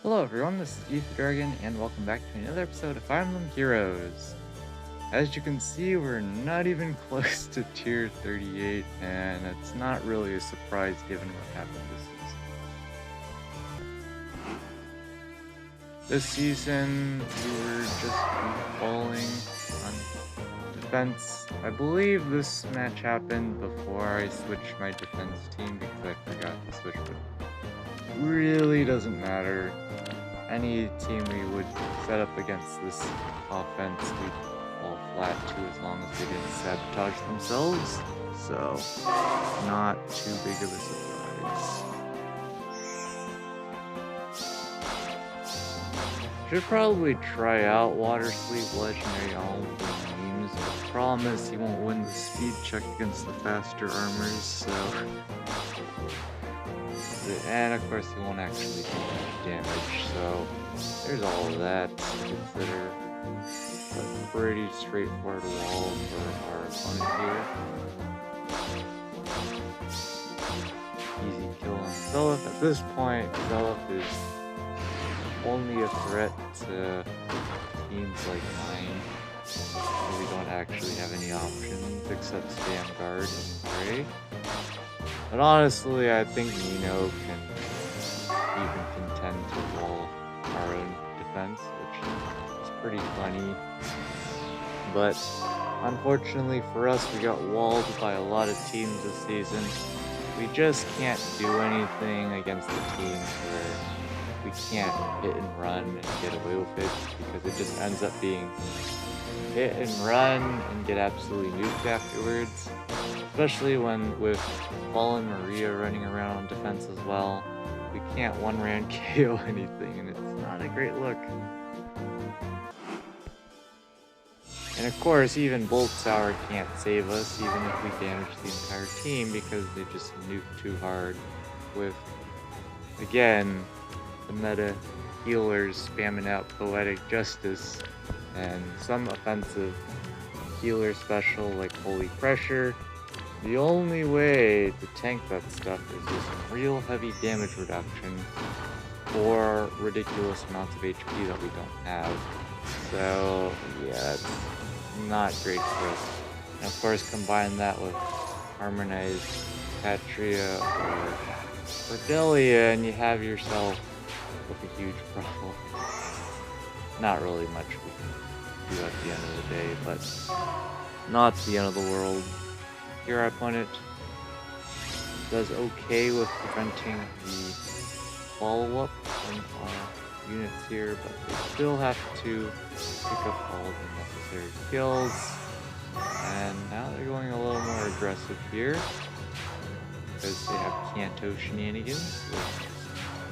Hello everyone, this is Youth Dragon, and welcome back to another episode of Fire Emblem Heroes. As you can see, we're not even close to tier 38, and it's not really a surprise given what happened this season. This season, we were just falling on defense. I believe this match happened before I switched my defense team because I forgot to switch, but really doesn't matter. Any team we would set up against this offense, we'd fall flat to as long as they didn't sabotage themselves. So, not too big of a surprise. Should probably try out Water Sleep Legendary all the games. The problem is he won't win the speed check against the faster armors, so... And of course he won't actually do much damage, so there's all of that to consider. A pretty straightforward wall for our opponent here. Easy kill on Zelif. At this point, Zelif is only a threat to teams like mine. We don't actually have any options except Stand Guard and Prey. But honestly, I think Nino can even contend to wall our own defense, which is pretty funny. But unfortunately for us, we got walled by a lot of teams this season. We just can't do anything against the teams where we can't hit and run and get away with it, because it just ends up being hit and run and get absolutely nuked afterwards. Especially when with Fallen Maria running around on defense as well. We can't one-round KO anything, and it's not a great look. And of course, even Bolt Tower can't save us, even if we damage the entire team, because they just nuke too hard with, again, the meta healers spamming out Poetic Justice, and some offensive healer special like Holy Pressure. The only way to tank that stuff is with some real heavy damage reduction or ridiculous amounts of HP that we don't have. So yeah, it's not great for us. And of course, combine that with Harmonized Patria or Cordelia, and you have yourself with a huge problem. Not really much we can do at the end of the day, but not the end of the world. Here our opponent does okay with preventing the follow-up from our units here, but they still have to pick up all the necessary kills. And now they're going a little more aggressive here, because they have Kanto shenanigans, which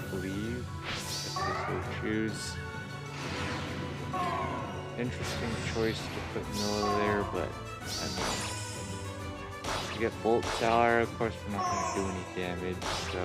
I believe, if they so choose. Interesting choice to put Milla there, but I mean, you get Bolt Tower, of course we're not going to do any damage, so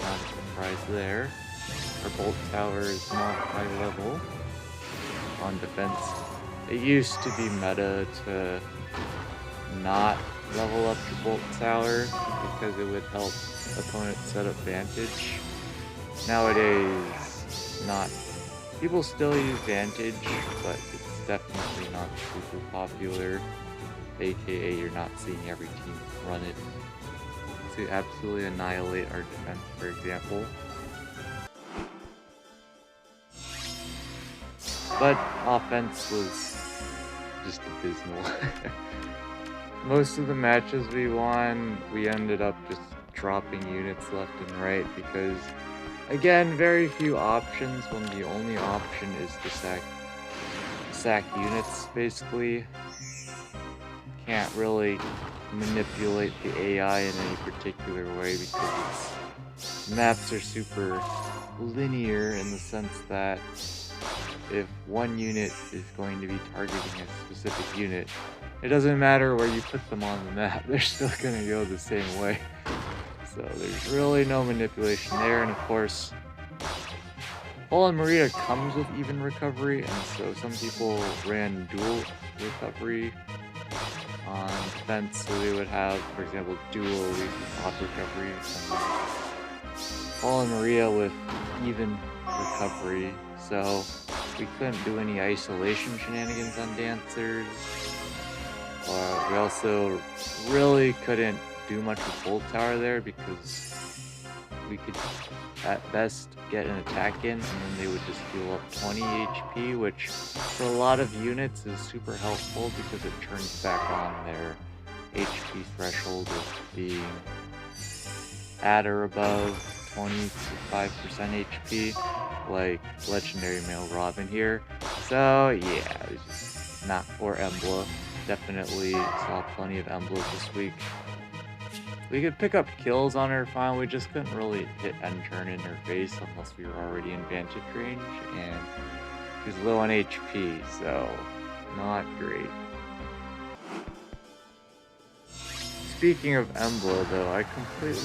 not a surprise there. Our Bolt Tower is not high level on defense. It used to be meta to not level up your Bolt Tower because it would help opponents set up Vantage. Nowadays, not. People still use Vantage, but it's definitely not super popular. AKA, you're not seeing every team run it to absolutely annihilate our defense, for example. But offense was just abysmal. Most of the matches we won, we ended up just dropping units left and right because, again, very few options when the only option is to sack units, basically. Can't really manipulate the AI in any particular way because its maps are super linear in the sense that if one unit is going to be targeting a specific unit, it doesn't matter where you put them on the map, they're still going to go the same way. So there's really no manipulation there, and of course, Fallen Maria comes with even recovery, and so some people ran dual recovery on defense, so they would have, for example, dual pop recovery. Paul and Maria with even recovery, so we couldn't do any isolation shenanigans on dancers. We also really couldn't do much with Bolt Tower there because we could at best get an attack in and then they would just heal up 20 HP, which for a lot of units is super helpful because it turns back on their HP threshold of being at or above 25% HP, like Legendary Male Robin here. So yeah, it was just not for Emblem. Definitely saw plenty of Emblems this week. We could pick up kills on her fine, we just couldn't really hit end turn in her face unless we were already in vantage range, and she's low on HP, so not great. Speaking of Emblem though, I completely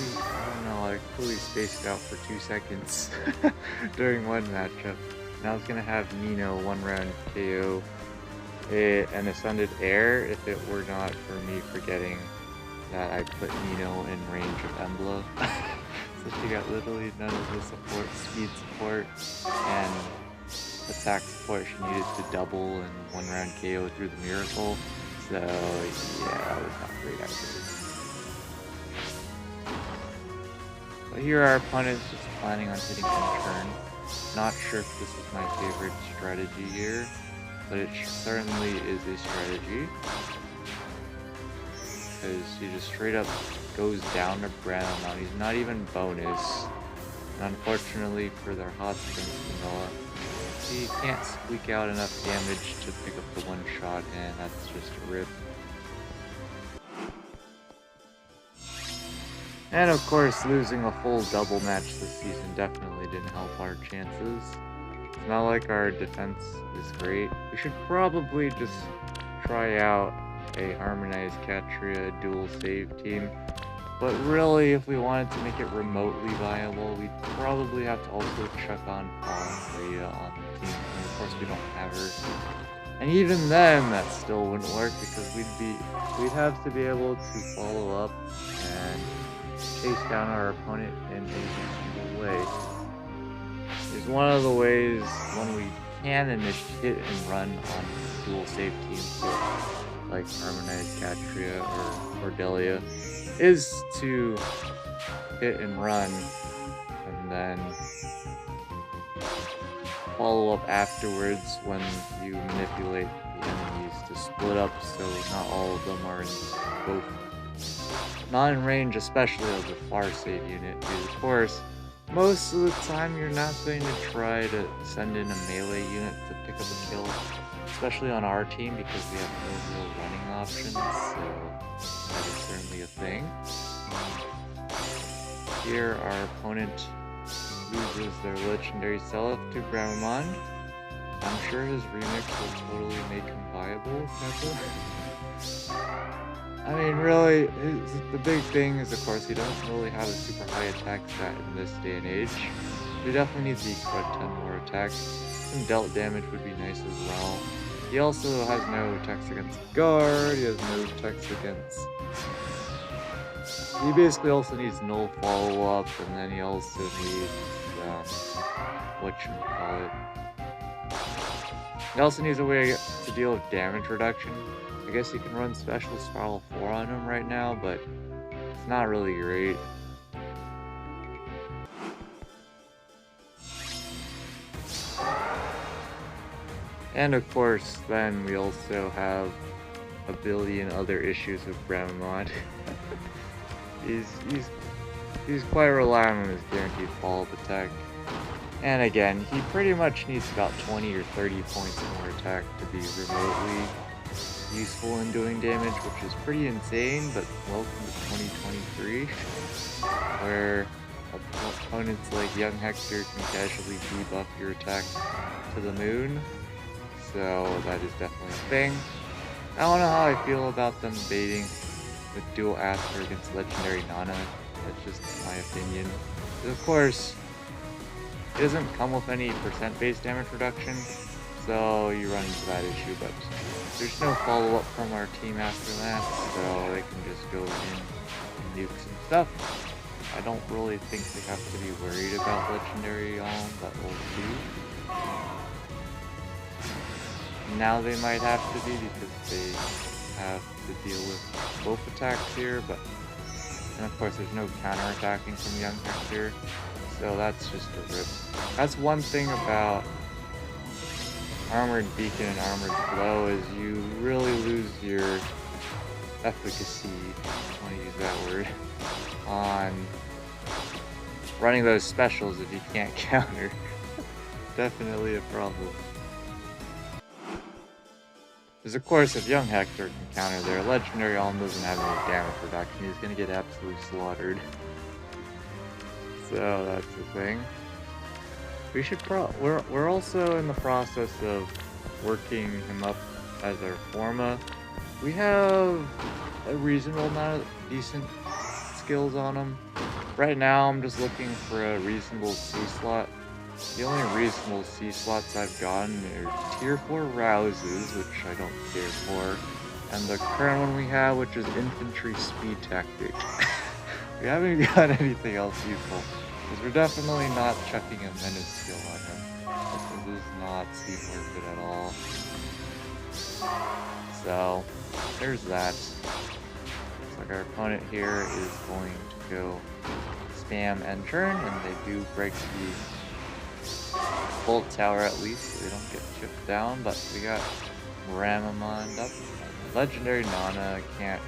spaced out for 2 seconds during one matchup. And I was gonna have Nino 1-round KO an Ascended Heir if it were not for me forgetting that I put Nino in range of Emblem. So she got literally none of the support, speed support, and attack support she needed to double and 1-round KO through the miracle. So yeah, that was not great either. But here our opponent's just planning on hitting end turn. Not sure if this is my favorite strategy here, but it certainly is a strategy. Because he just straight up goes down to Bramamon. He's not even bonus. And unfortunately for their Hot Springs vanilla, he can't squeak out enough damage to pick up the one shot, and that's just a rip. And of course, losing a full double match this season definitely didn't help our chances. It's not like our defense is great. We should probably just try out a harmonized Katria dual save team. But really, if we wanted to make it remotely viable, we'd probably have to also chuck on Paul and Maria on the team. And of course, we don't have her. And even then, that still wouldn't work because we'd have to be able to follow up and chase down our opponent in a reasonable way. Is one of the ways when we can initiate hit and run on dual save teams like Harmonized Katria or Cordelia, is to hit and run and then follow up afterwards when you manipulate the enemies to split up so not all of them are in both. Not in range, especially of the far save unit, because of course, most of the time you're not going to try to send in a melee unit to pick up a kill, especially on our team because we have no real running options, so that is certainly a thing. Here, our opponent loses their legendary Self to Bramamon. I'm sure his remix will totally make him viable, I mean, really, the big thing is, of course, he doesn't really have a super high attack stat in this day and age. He definitely needs the Crud 10 more attack. Some dealt damage would be nice as well. He also has no attacks against Guard, he has no attacks against... He basically also needs null follow-up, and then he also needs, whatchamacallit. He also needs a way to deal with damage reduction. I guess you can run Special Spiral 4 on him right now, but it's not really great. And of course, then we also have a billion other issues with Bramamon. He's quite reliant on his guaranteed follow-up attack. And again, he pretty much needs about 20 or 30 points more attack to be remotely useful in doing damage, which is pretty insane, but welcome to 2023, where opponents like Young Hector can casually debuff your attack to the moon, so that is definitely a thing. I don't know how I feel about them baiting with dual Aster against Legendary Nana, that's just my opinion. But of course, it doesn't come with any percent-based damage reduction, so you run into that issue, but there's no follow-up from our team after that, so they can just go in and nuke some stuff. I don't really think they have to be worried about Legendary Alm that will do. Now they might have to be because they have to deal with both attacks here, but and of course there's no counterattacking from Young Hector, so that's just a rip. That's one thing about Armored Beacon and Armored Blow is you really lose your efficacy, if I want to use that word, on running those specials if you can't counter. Definitely a problem. Because of course if Young Hector can counter their Legendary Alm doesn't have any damage reduction, he's gonna get absolutely slaughtered. So that's the thing. We should we're also in the process of working him up as our Forma. We have a reasonable amount of decent skills on him. Right now I'm just looking for a reasonable C slot. The only reasonable C slots I've gotten are tier 4 Rouses, which I don't care for, and the current one we have, which is Infantry Speed Tactic. We haven't got anything else useful, because we're definitely not chucking a Menace skill on him. This does not seem worth it at all. So, there's that. Looks like our opponent here is going to go spam end turn, and they do break the Bolt Tower at least, so they don't get chipped down, but we got Ramamond up. Legendary Nana can't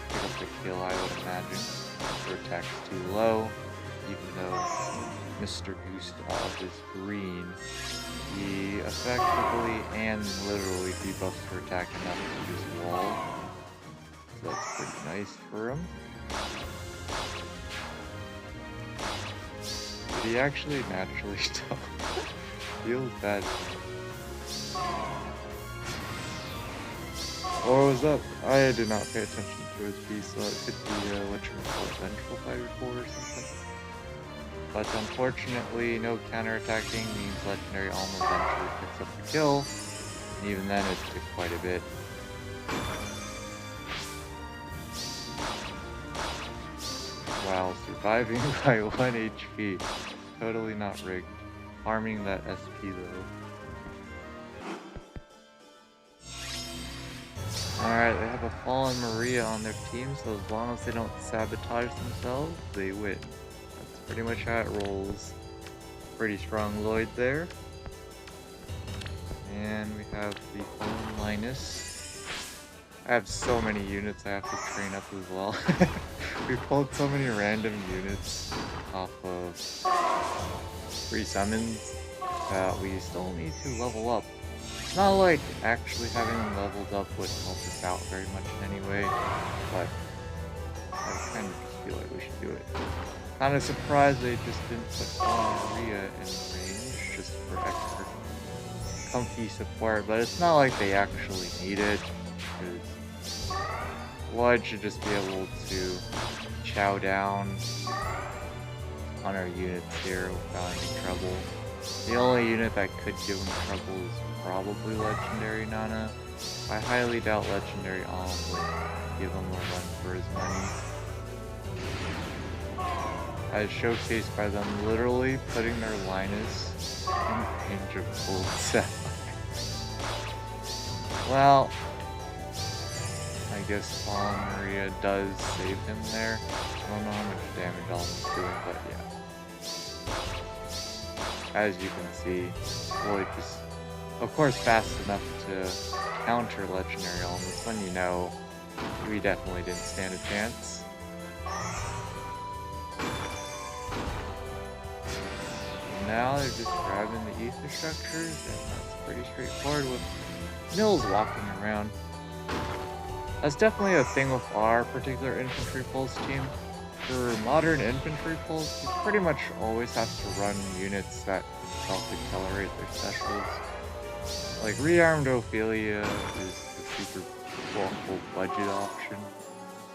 pick up the kill, I would imagine. Her attack's too low, even though Mr. Gustav is green. He effectively and literally debuffs her attack enough to just wall. So that's pretty nice for him. Did he actually naturally stop? Feels bad. Or was that? I did not pay attention to his piece, so it could be what you call Vengeful Fighter 4 or something. But unfortunately, no counterattacking means Legendary Alm eventually picks up the kill, and even then it took quite a bit. Wow, surviving by 1 HP. Totally not rigged. Farming that SP though. Alright, they have a Fallen Maria on their team, so as long as they don't sabotage themselves, they win. That's pretty much how it rolls. Pretty strong Lloyd there. And we have the Fallen Linus. I have so many units I have to train up as well. We pulled so many random units off of free summons that we still need to level up. It's not like actually having them leveled up would help us out very much in any way, but I kind of just feel like we should do it. Kind of surprised they just didn't put Maria in range just for extra comfy support, but it's not like they actually need it, because Blood should just be able to chow down on our units here without any trouble. The only unit that could give them trouble is probably Legendary Nana. I highly doubt Legendary Alm would give him a run for his money. As showcased by them literally putting their Linus in range of Gold Sapphire. Well, I guess Fallen Maria does save him there. I don't know how much damage Alm's doing, but yeah. As you can see, Lloyd just, of course, fast enough to counter Legendary Alm. It's when you know we definitely didn't stand a chance. And now they're just grabbing the ether structures, and that's pretty straightforward with Mills walking around. That's definitely a thing with our particular infantry pulse team. For modern infantry pulse, you pretty much always have to run units that self-accelerate their specials. Like rearmed Ophelia is the super quote-unquote budget option,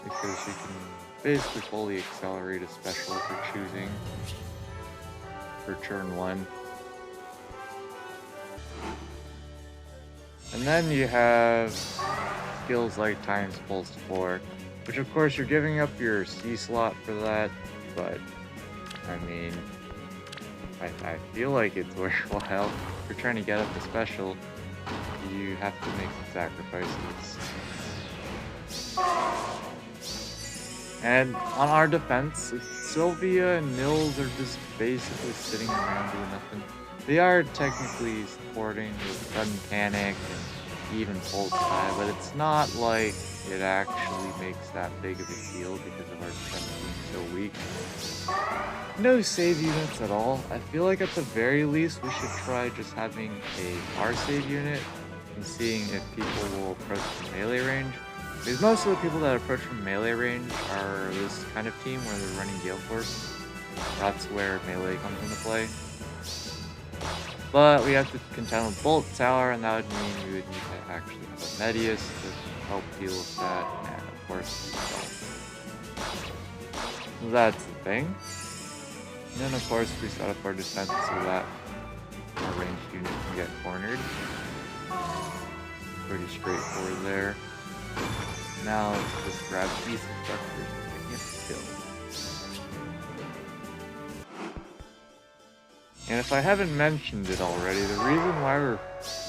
because she can basically fully accelerate a special if you're choosing for turn 1. And then you have skills like Times Pulse 4, which of course you're giving up your C slot for that, but I mean, I feel like it's worthwhile. If you're trying to get up the special, you have to make some sacrifices. And on our defense, Sylvia and Nils are just basically sitting around doing nothing. They are technically supporting with Sudden Panic and even Pulse High, but it's not like it actually makes that big of a deal because of our defense being so weak. No save units at all. I feel like at the very least we should try just having a R save unit and seeing if people will approach from melee range. Because most of the people that approach from melee range are this kind of team where they're running Gale Force. That's where melee comes into play. But we have to contend with Bolt Tower, and that would mean we would need to actually have a Medius to help deal with that, and of course, that's the thing. And then of course we set up our defense so that our ranged unit can get cornered. Pretty straightforward there. Now let's just grab decent structures and get the kill. And if I haven't mentioned it already, the reason why we're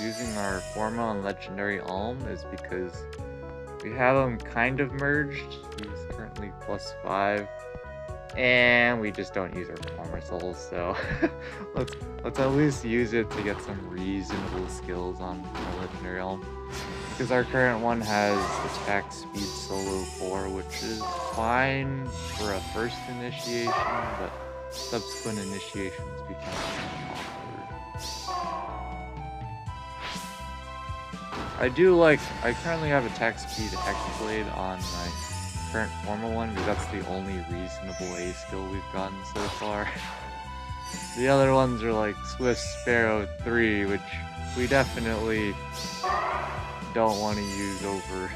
using our Forma on Legendary Alm is because we have them kind of merged. He's currently +5. And we just don't use our Forma souls, so let's at least use it to get some reasonable skills on our Legendary Alm. Because our current one has attack speed solo 4, which is fine for a first initiation, but subsequent initiations become awkward. I currently have attack speed Hexblade on my current Forma one, because that's the only reasonable A skill we've gotten so far. The other ones are like Swift Sparrow 3, which we definitely don't want to use over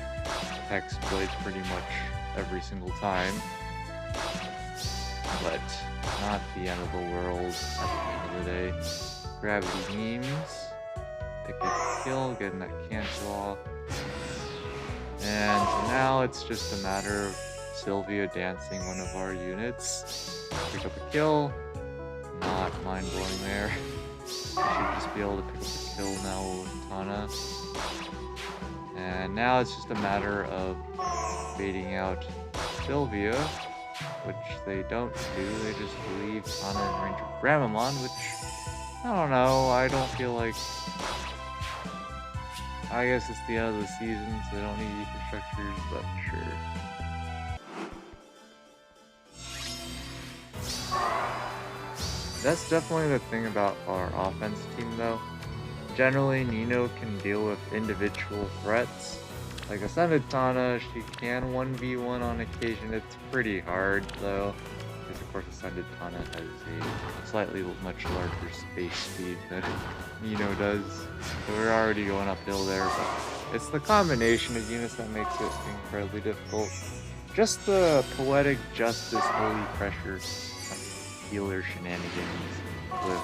Hexblade pretty much every single time. But not the end of the world at the end of the day. Gravity beams, pick a kill, getting that cancel off. And now it's just a matter of Sylvia dancing one of our units. Pick up a kill. Not mind-blowing there. We should just be able to pick up a kill now with Tana. And now it's just a matter of baiting out Sylvia, which they don't do. They just leave Tana in range of Gramamon, which, I don't know, I don't feel like... I guess it's the end of the season, so they don't need ether structures, but sure. That's definitely the thing about our offense team, though. Generally, Nino can deal with individual threats. Like Ascended Tana, she can 1v1 on occasion. It's pretty hard, though. Because, of course, Ascended Tana has a slightly much larger space speed than Nino does. So we're already going uphill there, but it's the combination of units that makes it incredibly difficult. Just the Poetic Justice Holy Pressure healer shenanigans with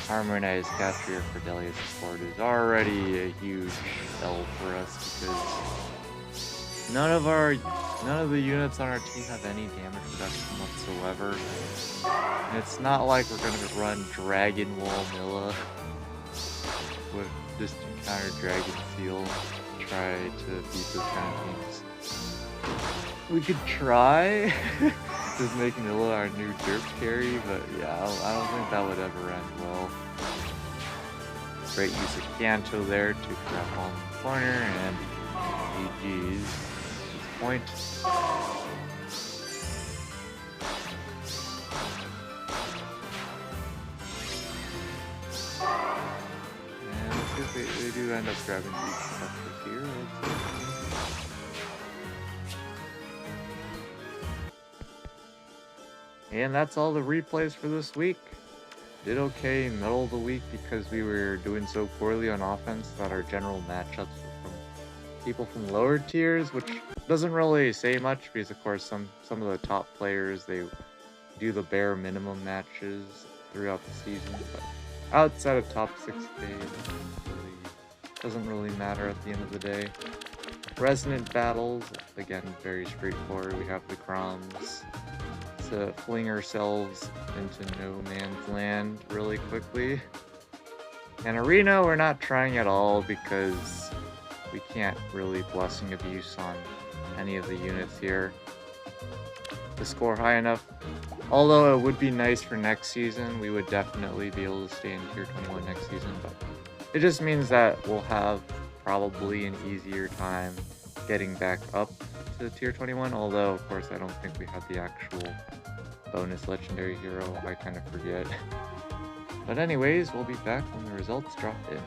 Harmonized Catria Cordelia support is already a huge L for us, because none of the units on our team have any damage reduction whatsoever. And it's not like we're gonna run Dragon Wall Milla with Distant Counter Dragon Seal to try to beat those kind of teams. We could try just make Milla our new derp carry, but yeah, I don't think that would ever end well. Great use of Kanto there to trap on the corner, and GG's at this point. And let's see if they do end up grabbing these structures here. And that's all the replays for this week. Did okay in the middle of the week because we were doing so poorly on offense that our general matchups were from people from lower tiers, which doesn't really say much because, of course, some of the top players, they do the bare minimum matches throughout the season, but outside of top 6K, it doesn't really matter at the end of the day. Resonant battles, again, very straightforward. We have the Groms, to fling ourselves into no man's land really quickly. And Arena, we're not trying at all because we can't really Blessing Abuse on any of the units here to score high enough. Although it would be nice for next season, we would definitely be able to stay in Tier 21 next season, but it just means that we'll have probably an easier time getting back up to Tier 21, although of course I don't think we have the actual bonus legendary hero, I kind of forget. But anyways, we'll be back when the results drop in.